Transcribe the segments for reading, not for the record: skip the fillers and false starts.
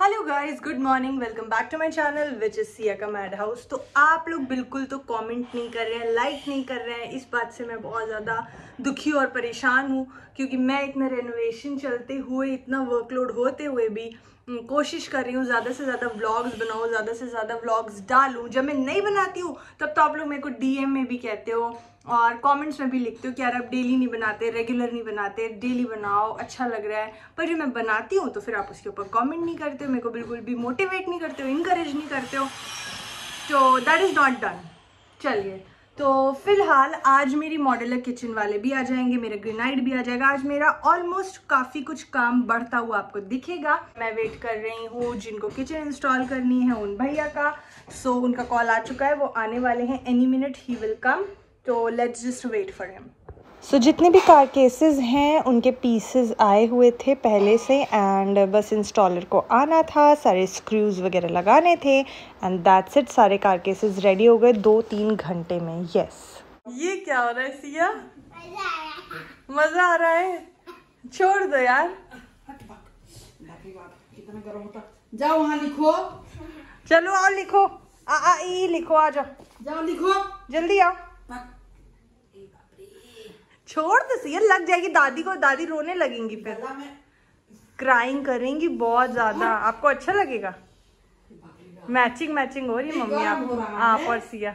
Hello guys, good morning, welcome back to my channel which is Siya का mad house. तो आप लोग बिल्कुल तो कमेंट नहीं कर रहे हैं, लाइक नहीं कर रहे हैं। इस बात से मैं बहुत ज़्यादा दुखी और परेशान हूँ, क्योंकि मैं इतना रेनोवेशन चलते हुए, इतना वर्कलोड होते हुए भी कोशिश कर रही हूँ ज़्यादा से ज़्यादा व्लॉग्स बनाऊँ, ज़्यादा से ज़्यादा व्लॉग्स डालूँ। जब मैं नहीं बनाती हूँ तब तो आप लोग मेरे को डीएम में भी कहते हो और कमेंट्स में भी लिखते हो कि यार आप डेली नहीं बनाते, रेगुलर नहीं बनाते, डेली बनाओ, अच्छा लग रहा है। पर जब मैं बनाती हूँ तो फिर आप उसके ऊपर कमेंट नहीं करते हो, मेरे को बिल्कुल भी मोटिवेट नहीं करते हो, इंकरेज नहीं करते हो। तो दैट इज़ नॉट डन। चलिए, तो फिलहाल आज मेरी मॉड्यूलर किचन वाले भी आ जाएंगे, मेरा ग्रेनाइट भी आ जाएगा। आज मेरा ऑलमोस्ट काफ़ी कुछ काम बढ़ता हुआ आपको दिखेगा। मैं वेट कर रही हूँ जिनको किचन इंस्टॉल करनी है उन भैया का। सो उनका कॉल आ चुका है, वो आने वाले हैं any minute, he will come. तो let's just wait for him. So जितने भी कार केसेस हैं उनके पीसेस आए हुए थे पहले से, एंड बस इंस्टॉलर को आना था, सारे स्क्रूज वगैरह लगाने थे, एंड दैट्स इट। सारे कार केसेस रेडी हो गए 2-3 घंटे में। यस। ये क्या हो रहा है सिया? मजा आ रहा है? छोड़ दो यार, कितना गर्म होता। जाओ वहाँ लिखो। चलो आओ लिखो, आ ई लिखो, आ जाओ, जाओ लिखो, जल्दी आओ। छोड़ दो सिया, लग जाएगी दादी को, दादी रोने लगेंगी, फिर क्राइंग करेंगी बहुत ज्यादा। आपको अच्छा लगेगा? मैचिंग मैचिंग हो रही मम्मी आप और सिया।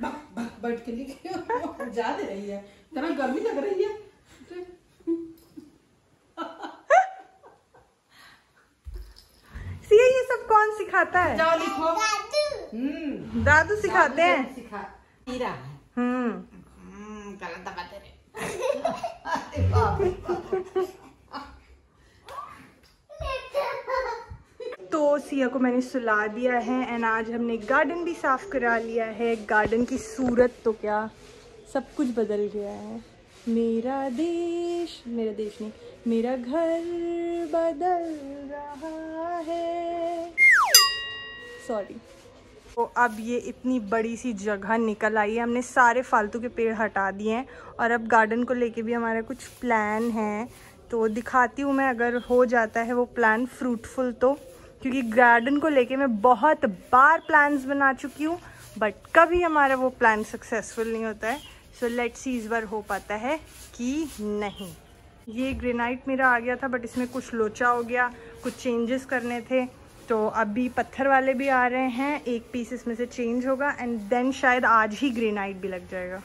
बैठ के लिखे जा दे रही है, इतना गर्मी लग रही है। सिया, ये सब कौन सिखाता है? जाओ लिखो। दादू सिखाते हैं। तो सिया को मैंने सुला दिया है एंड आज हमने गार्डन भी साफ करा लिया है। गार्डन की सूरत तो क्या, सब कुछ बदल गया है। मेरा देश नहीं, मेरा घर बदल रहा है। सॉरी। तो अब ये इतनी बड़ी सी जगह निकल आई है, हमने सारे फालतू के पेड़ हटा दिए हैं और अब गार्डन को लेके भी हमारा कुछ प्लान है। तो दिखाती हूँ मैं, अगर हो जाता है वो प्लान फ्रूटफुल तो, क्योंकि गार्डन को लेके मैं बहुत बार प्लान्स बना चुकी हूँ बट कभी हमारा वो प्लान सक्सेसफुल नहीं होता है। सो लेट्स सी इस बार हो पाता है कि नहीं। ये ग्रेनाइट मेरा आ गया था बट इसमें कुछ लोचा हो गया, कुछ चेंजेस करने थे। तो अभी पत्थर वाले भी आ रहे हैं, एक पीस इसमें से चेंज होगा एंड देन शायद आज ही ग्रेनाइट भी लग जाएगा।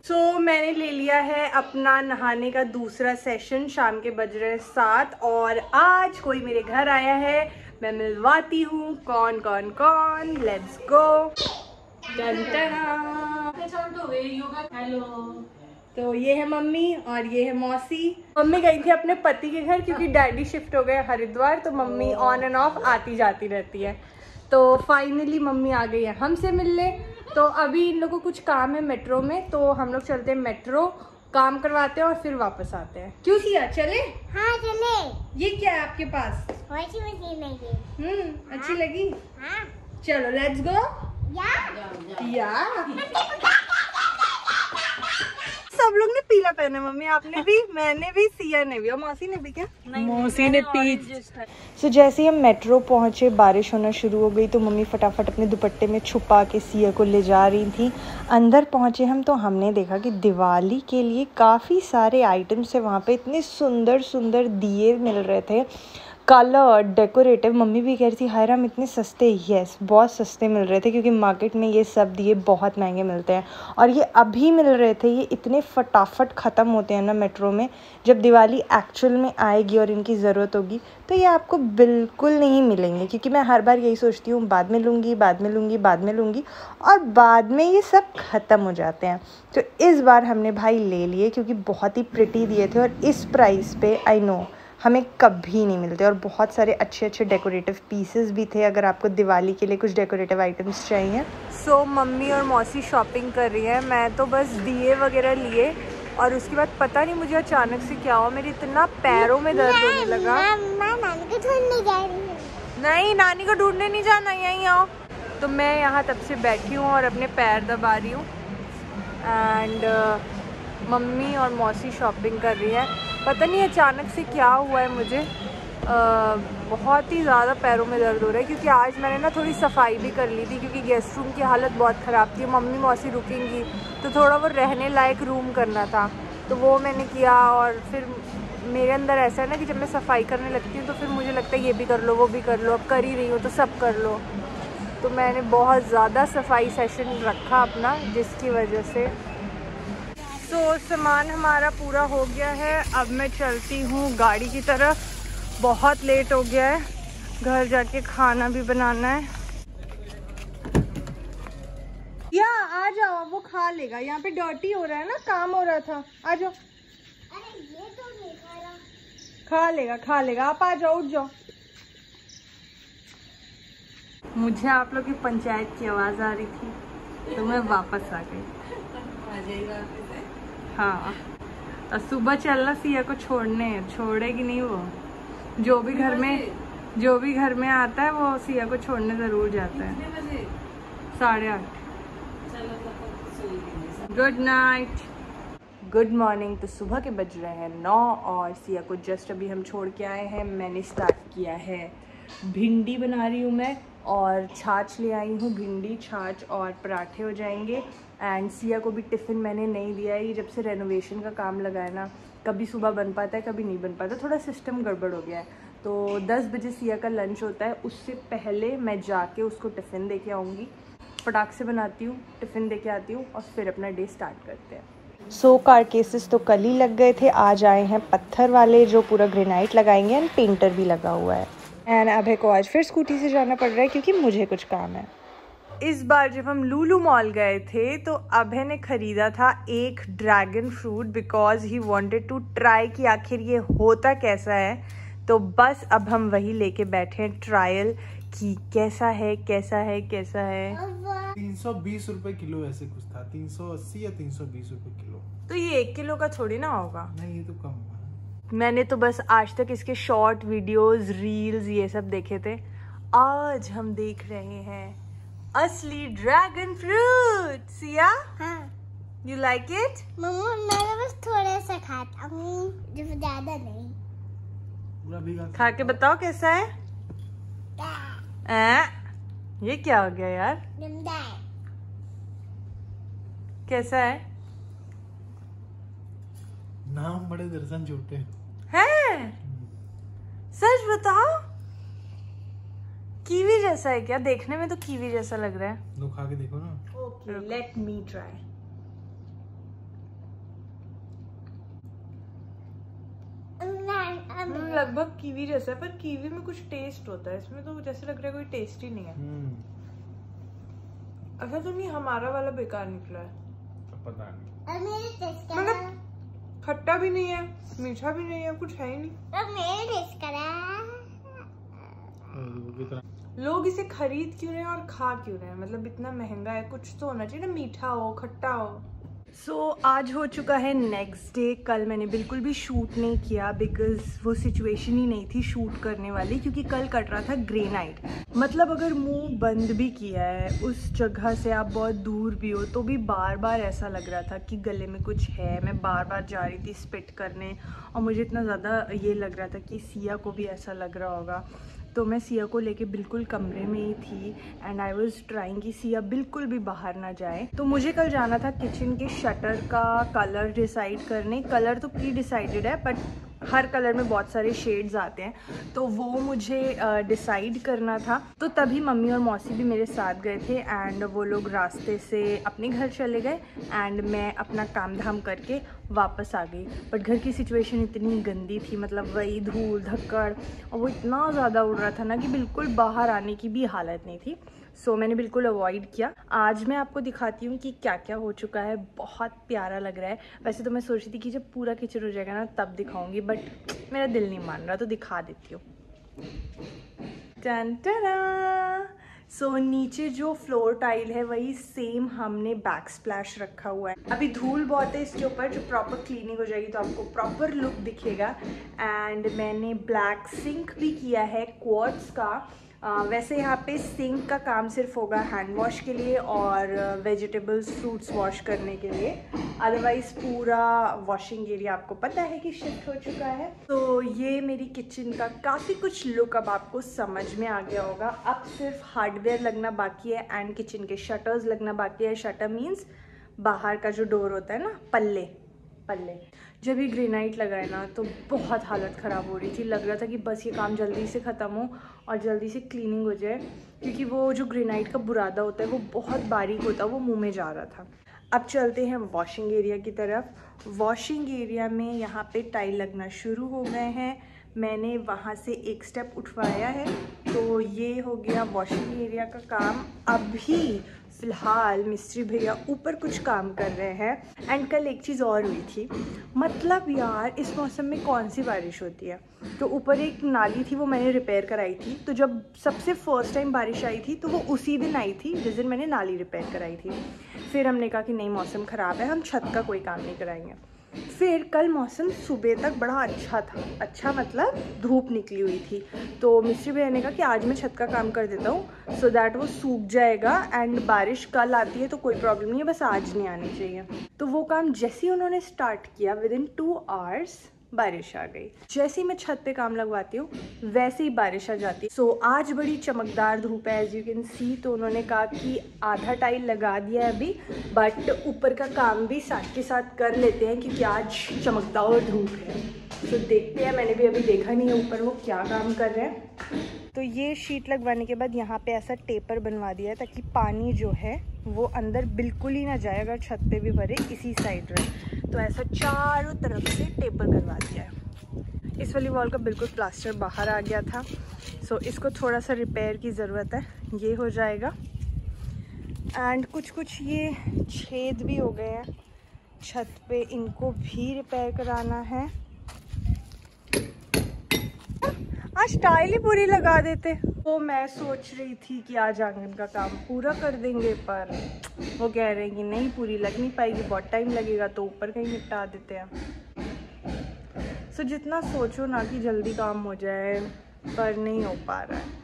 सो मैंने ले लिया है अपना नहाने का दूसरा सेशन। शाम के बज रहे 7 और आज कोई मेरे घर आया है। मैं मिलवाती हूँ कौन कौन कौन। Let's go. हेलो। तो ये है मम्मी और ये है मौसी। मम्मी गई थी अपने पति के घर क्योंकि डैडी शिफ्ट हो गए हरिद्वार, तो मम्मी ऑन एंड ऑफ आती जाती रहती है। तो फाइनली मम्मी आ गई है हमसे मिलने। तो अभी इन लोगों को कुछ काम है मेट्रो में, तो हम लोग चलते हैं मेट्रो, काम करवाते हैं और फिर वापस आते हैं। क्यों सिया, चले? हाँ चले। ये क्या है आपके पास? वॉशिंग मशीन है ये। अच्छी लगी? हाँ। चलो लेट्स गो। या सब लोग ने पीला पहना, मम्मी आपने भी, मैंने भी, सिया ने भी, और मौसी ने भी। क्या? मौसी ने पीच। सो जैसे ही हम मेट्रो पहुंचे बारिश होना शुरू हो गई, तो मम्मी फटाफट अपने दुपट्टे में छुपा के सिया को ले जा रही थी। अंदर पहुंचे हम तो हमने देखा कि दिवाली के लिए काफ़ी सारे आइटम्स है वहाँ पे। इतने सुंदर सुंदर दिए मिल रहे थे, कलर डेकोरेटिव। मम्मी भी कह रही थी हाय राम इतने सस्ते। यस, बहुत सस्ते मिल रहे थे क्योंकि मार्केट में ये सब दिए बहुत महंगे मिलते हैं और ये अभी मिल रहे थे। ये इतने फटाफट ख़त्म होते हैं ना मेट्रो में। जब दिवाली एक्चुअल में आएगी और इनकी ज़रूरत होगी तो ये आपको बिल्कुल नहीं मिलेंगे, क्योंकि मैं हर बार यही सोचती हूँ बाद में लूँगी, बाद में लूँगी, बाद में लूँगी, और बाद में ये सब ख़त्म हो जाते हैं। तो इस बार हमने भाई ले लिए क्योंकि बहुत ही प्रिटी दिए थे और इस प्राइस पे आई नो हमें कभी नहीं मिलते। और बहुत सारे अच्छे अच्छे डेकोरेटिव पीसेस भी थे अगर आपको दिवाली के लिए कुछ डेकोरेटिव आइटम्स चाहिए। सो मम्मी और मौसी शॉपिंग कर रही है, मैं तो बस दिए वगैरह लिए और उसके बाद पता नहीं मुझे अचानक से क्या हुआ, मेरे इतना पैरों में दर्द होने लगा। मैं नानी को ढूंढने जा रही हूँ। नहीं, नानी को ढूंढने नहीं जाना, यहीं आओ। तो मैं यहाँ तब से बैठी हूँ और अपने पैर दबा रही हूँ एंड मम्मी और मौसी शॉपिंग कर रही है। पता नहीं अचानक से क्या हुआ है मुझे, बहुत ही ज़्यादा पैरों में दर्द हो रहा है क्योंकि आज मैंने ना थोड़ी सफाई भी कर ली थी क्योंकि गेस्ट रूम की हालत बहुत ख़राब थी। मम्मी मौसी रुकेंगी तो थोड़ा वो रहने लायक रूम करना था, तो वो मैंने किया। और फिर मेरे अंदर ऐसा है ना कि जब मैं सफाई करने लगती हूँ तो फिर मुझे लगता है ये भी कर लो वो भी कर लो, अब कर ही रही हूँ तो सब कर लो। तो मैंने बहुत ज़्यादा सफाई सेशन रखा अपना, जिसकी वजह से सामान हमारा पूरा हो गया है। अब मैं चलती हूँ गाड़ी की तरफ, बहुत लेट हो गया है, घर जाके खाना भी बनाना है। या आ जाओ, वो खा लेगा, यहाँ पे डर्टी हो रहा है ना, काम हो रहा था। आ जाओ। अरे ये तो नहीं खा रहा। खा लेगा, आप आ जाओ, उठ जाओ। मुझे आप लोग की पंचायत की आवाज आ रही थी तो मैं वापस आ गई। हाँ, और सुबह चलना सिया को छोड़ेगी नहीं वो। जो भी घर में आता है वो सिया को छोड़ने जरूर जाता है। 8:30। Good night, good morning. तो सुबह के बज रहे हैं 9 और सिया को जस्ट अभी हम छोड़ के आए हैं। मैंने स्टार्ट किया है, भिंडी बना रही हूँ मैं और छाछ ले आई हूँ। भिंडी, छाछ और पराठे हो जाएंगे। एंड सिया को भी टिफ़िन मैंने नहीं दिया है। ये जब से रेनोवेशन का काम लगा है ना, कभी सुबह बन पाता है कभी नहीं बन पाता, थोड़ा सिस्टम गड़बड़ हो गया है। तो 10 बजे सिया का लंच होता है, उससे पहले मैं जाके उसको टिफ़िन दे के आऊँगी। फटाक से बनाती हूँ, टिफ़िन दे के आती हूँ और फिर अपना डे स्टार्ट करते हैं। कार केसेस तो कल ही लग गए थे, आज आए हैं पत्थर वाले जो पूरा ग्रेनाइट लगाएंगे एंड पेंटर भी लगा हुआ है। एंड अभय को आज फिर स्कूटी से जाना पड़ रहा है क्योंकि मुझे कुछ काम है। इस बार जब हम लूलू मॉल गए थे तो अभय ने खरीदा था एक dragon fruit because he wanted to try कि आखिर ये होता कैसा है। तो बस अब हम वही लेके बैठे हैं ट्रायल कि कैसा है। 320 रुपए किलो ऐसे कुछ था, 380 या 320 रुपए किलो। तो ये 1 किलो का थोड़ी ना होगा। नहीं, ये तो कम हुआ। मैंने तो बस आज तक इसके शॉर्ट वीडियोस, रील्स ये सब देखे थे। आज हम देख रहे हैं असली ड्रैगन फ्रूट। सिया, हाँ। You like it? मम्मा मैं बस थोड़ा सा खाता हूँ, ज्यादा नहीं। पूरा भीगा खा के बताओ कैसा है। ये क्या हो गया यार, गंदा है। कैसा है? नाम बड़े दर्शन छोटे हैं? सच बताओ, कीवी जैसा है क्या? देखने में तो कीवी जैसा लग रहा है। लो खा के देखो ना। Okay, let me try. लगभग कीवी जैसा है, पर कीवी में कुछ टेस्ट होता है, इसमें तो जैसे लग रहा है कोई टेस्ट ही नहीं है। अच्छा, तो नहीं हमारा वाला बेकार निकला है? पता नहीं, मतलब खट्टा भी नहीं है, मीठा भी नहीं है, कुछ है ही नहीं। लोग इसे खरीद क्यों रहे हैं और खा क्यों रहे हैं? मतलब इतना महंगा है, कुछ तो होना चाहिए ना, मीठा हो, खट्टा हो। आज हो चुका है नेक्स्ट डे। कल मैंने बिल्कुल भी शूट नहीं किया बिकॉज वो सिचुएशन ही नहीं थी शूट करने वाली, क्योंकि कल कट रहा था ग्रेनाइट। मतलब अगर मुंह बंद भी किया है उस जगह से, आप बहुत दूर भी हो, तो भी बार बार ऐसा लग रहा था कि गले में कुछ है। मैं बार बार जा रही थी स्पिट करने और मुझे इतना ज़्यादा ये लग रहा था कि सिया को भी ऐसा लग रहा होगा। तो मैं सिया को लेके बिल्कुल कमरे में ही थी एंड आई वाज ट्राइंग कि सिया बिल्कुल भी बाहर ना जाए। तो मुझे कल जाना था किचन के शटर का कलर डिसाइड करने। कलर तो प्री डिसाइडेड है, बट हर कलर में बहुत सारे शेड्स आते हैं, तो वो मुझे डिसाइड करना था। तो तभी मम्मी और मौसी भी मेरे साथ गए थे एंड वो लोग रास्ते से अपने घर चले गए एंड मैं अपना काम धाम करके वापस आ गई। बट घर की सिचुएशन इतनी गंदी थी, मतलब वही धूल धक्कड़ और वो इतना ज़्यादा उड़ रहा था ना कि बिल्कुल बाहर आने की भी हालत नहीं थी। सो मैंने बिल्कुल अवॉइड किया। आज मैं आपको दिखाती हूँ कि क्या क्या हो चुका है। बहुत प्यारा लग रहा है। वैसे तो मैं सोच रही थी कि जब पूरा किचन हो जाएगा ना तब दिखाऊंगी, बट मेरा दिल नहीं मान रहा, तो दिखा देती हूँ। सो नीचे जो फ्लोर टाइल है वही सेम हमने बैक स्प्लैश रखा हुआ है। अभी धूल बहुत है इसके ऊपर, जो प्रॉपर क्लीनिंग हो जाएगी तो आपको प्रॉपर लुक दिखेगा। एंड मैंने ब्लैक सिंक भी किया है क्वार्ट्ज का, वैसे यहाँ पे सिंक का काम सिर्फ होगा हैंड वॉश के लिए और वेजिटेबल्स फ्रूट्स वॉश करने के लिए। अदरवाइज़ पूरा वॉशिंग एरिया आपको पता है कि शिफ्ट हो चुका है। तो ये मेरी किचन का काफ़ी कुछ लुक अब आपको समझ में आ गया होगा। अब सिर्फ हार्डवेयर लगना बाकी है एंड किचन के शटर्स लगना बाकी है। शटर मीन्स बाहर का जो डोर होता है ना, पल्ले। जब ये ग्रेनाइट लगाए ना तो बहुत हालत ख़राब हो रही थी। लग रहा था कि बस ये काम जल्दी से ख़त्म हो और जल्दी से क्लीनिंग हो जाए, क्योंकि वो जो ग्रेनाइट का बुरादा होता है वो बहुत बारीक होता है, वो मुंह में जा रहा था। अब चलते हैं वॉशिंग एरिया की तरफ। वॉशिंग एरिया में यहाँ पे टाइल लगना शुरू हो गए हैं। मैंने वहाँ से एक स्टेप उठवाया है, तो ये हो गया वॉशिंग एरिया का काम। अभी फ़िलहाल मिस्त्री भैया ऊपर कुछ काम कर रहे हैं। एंड कल एक चीज़ और हुई थी, मतलब यार इस मौसम में कौन सी बारिश होती है। तो ऊपर एक नाली थी, वो मैंने रिपेयर कराई थी। तो जब सबसे फर्स्ट टाइम बारिश आई थी तो वो उसी दिन आई थी जिस दिन मैंने नाली रिपेयर कराई थी। फिर हमने कहा कि नहीं, मौसम ख़राब है, हम छत का कोई काम नहीं कराएंगे। फिर कल मौसम सुबह तक बड़ा अच्छा था, अच्छा मतलब धूप निकली हुई थी। तो मिस्त्री भैया ने कहा कि आज मैं छत का काम कर देता हूँ सो दैट वो सूख जाएगा एंड बारिश कल आती है तो कोई प्रॉब्लम नहीं है, बस आज नहीं आनी चाहिए। तो वो काम जैसे ही उन्होंने स्टार्ट किया, विदिन 2 आवर्स बारिश आ गई। जैसे ही मैं छत पे काम लगवाती हूँ वैसे ही बारिश आ जाती है। सो आज बड़ी चमकदार धूप है एज यू कैन सी। तो उन्होंने कहा कि आधा टाइल लगा दिया है अभी, बट ऊपर का काम भी साथ के साथ कर लेते हैं क्योंकि आज चमकदार धूप है। तो देखते हैं, मैंने भी अभी देखा नहीं है ऊपर वो क्या काम कर रहे हैं। तो ये शीट लगवाने के बाद यहाँ पे ऐसा टेपर बनवा दिया है ताकि पानी जो है वो अंदर बिल्कुल ही ना जाए, अगर छत पे भी भरे इसी साइड में। तो ऐसा चारों तरफ से टेपर करवा दिया है। इस वाली वॉल का बिल्कुल प्लास्टर बाहर आ गया था, सो इसको थोड़ा सा रिपेयर की ज़रूरत है, ये हो जाएगा। एंड कुछ ये छेद भी हो गए हैं छत पे, इनको भी रिपेयर कराना है। आज टाइल ही पूरी लगा देते। तो मैं सोच रही थी कि आज आंगन का काम पूरा कर देंगे, पर वो कह रहे हैं कि नहीं पूरी लग नहीं पाएगी, बहुत टाइम लगेगा, तो ऊपर का ही निपटा देते हैं। सो जितना सोचो ना कि जल्दी काम हो जाए, पर नहीं हो पा रहा है।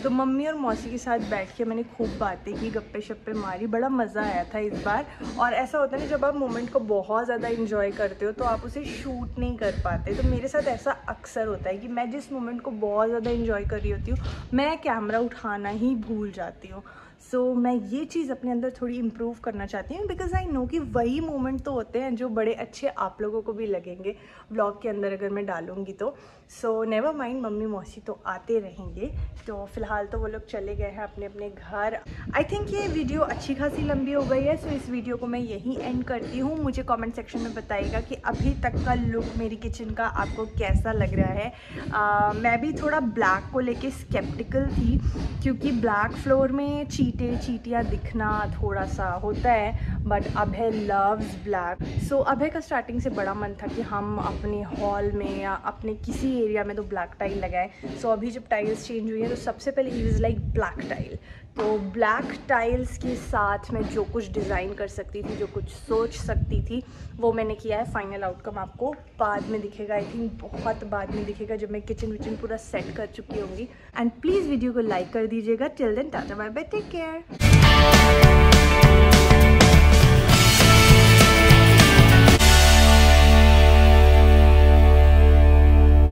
तो मम्मी और मौसी के साथ बैठ के मैंने खूब बातें की, गप्पे शप्पे मारी, बड़ा मज़ा आया था इस बार। और ऐसा होता है ना, जब आप मोमेंट को बहुत ज़्यादा इंजॉय करते हो तो आप उसे शूट नहीं कर पाते। तो मेरे साथ ऐसा अक्सर होता है कि मैं जिस मोमेंट को बहुत ज़्यादा इंजॉय कर रही होती हूँ, मैं कैमरा उठाना ही भूल जाती हूँ। सो मैं ये चीज़ अपने अंदर थोड़ी इम्प्रूव करना चाहती हूँ, बिकॉज आई नो कि वही मोमेंट तो होते हैं जो बड़े अच्छे आप लोगों को भी लगेंगे व्लॉग के अंदर अगर मैं डालूँगी तो। सो नेवर माइंड, मम्मी मौसी तो आते रहेंगे। तो फ़िलहाल तो वो लोग चले गए हैं अपने अपने घर। आई थिंक ये वीडियो अच्छी खासी लंबी हो गई है, सो इस वीडियो को मैं यहीं एंड करती हूँ। मुझे कमेंट सेक्शन में बताइएगा कि अभी तक का लुक मेरी किचन का आपको कैसा लग रहा है। मैं भी थोड़ा ब्लैक को लेके स्केप्टिकल थी, क्योंकि ब्लैक फ्लोर में चीटियाँ दिखना थोड़ा सा होता है, बट अभय लव्स ब्लैक। सो अभय का स्टार्टिंग से बड़ा मन था कि हम अपने हॉल में या अपने किसी एरिया में तो ब्लैक टाइल लगाए। सो अभी जब टाइल्स चेंज हुई है तो सबसे पहले he was like black tile. तो ब्लैक टाइल्स के साथ मैं जो कुछ डिज़ाइन कर सकती थी, जो कुछ सोच सकती थी, वो मैंने किया है। फाइनल आउटकम आपको बाद में दिखेगा, आई थिंक बहुत बाद में दिखेगा, जब मैं किचन विचन पूरा सेट कर चुकी होंगी। एंड प्लीज़ वीडियो को लाइक कर दीजिएगा। Till then tata bye bye, take care.